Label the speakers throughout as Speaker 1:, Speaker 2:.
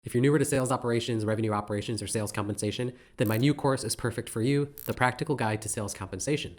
Speaker 1: If you're newer to sales operations, revenue operations, or sales compensation, then my new course is perfect for you, The Practical Guide to Sales Compensation.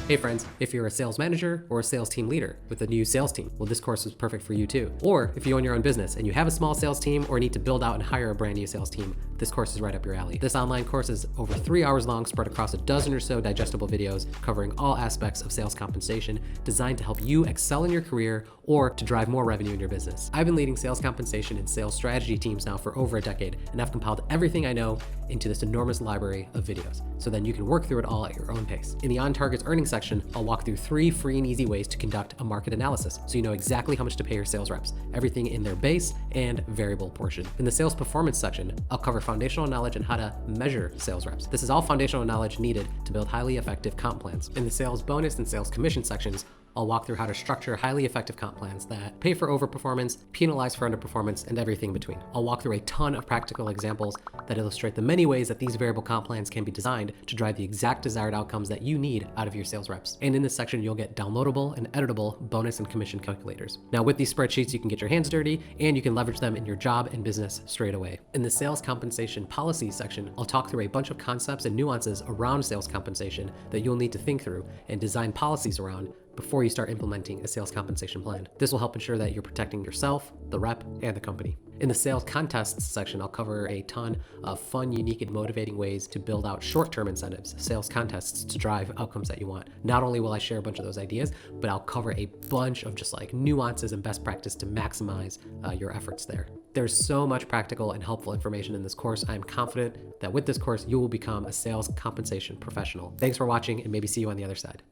Speaker 1: Hey friends, if you're a sales manager or a sales team leader with a new sales team, well, this course is perfect for you too. Or if you own your own business and you have a small sales team or need to build out and hire a brand new sales team, this course is right up your alley. This online course is over 3 hours long, spread across a dozen or so digestible videos covering all aspects of sales compensation, designed to help you excel in your career or to drive more revenue in your business. I've been leading sales compensation and sales strategy teams now for over a decade, and I've compiled everything I know into this enormous library of videos, so then you can work through it all at your own pace. In the On Target's earnings section, I'll walk through 3 free and easy ways to conduct a market analysis, so you know exactly how much to pay your sales reps, everything in their base and variable portion. In the sales performance section, I'll cover foundational knowledge and how to measure sales reps. This is all foundational knowledge needed to build highly effective comp plans. In the sales bonus and sales commission sections, I'll walk through how to structure highly effective comp plans that pay for overperformance, penalize for underperformance, and everything between. I'll walk through a ton of practical examples that illustrate the many ways that these variable comp plans can be designed to drive the exact desired outcomes that you need out of your sales reps. And in this section, you'll get downloadable and editable bonus and commission calculators. Now, with these spreadsheets, you can get your hands dirty and you can leverage them in your job and business straight away. In the sales compensation policy section, I'll talk through a bunch of concepts and nuances around sales compensation that you'll need to think through and design policies around before you start implementing a sales compensation plan. This will help ensure that you're protecting yourself, the rep, and the company. In the sales contests section, I'll cover a ton of fun, unique, and motivating ways to build out short-term incentives, sales contests to drive outcomes that you want. Not only will I share a bunch of those ideas, but I'll cover a bunch of just like nuances and best practice to maximize your efforts there. There's so much practical and helpful information in this course. I'm confident that with this course, you will become a sales compensation professional. Thanks for watching, and maybe see you on the other side.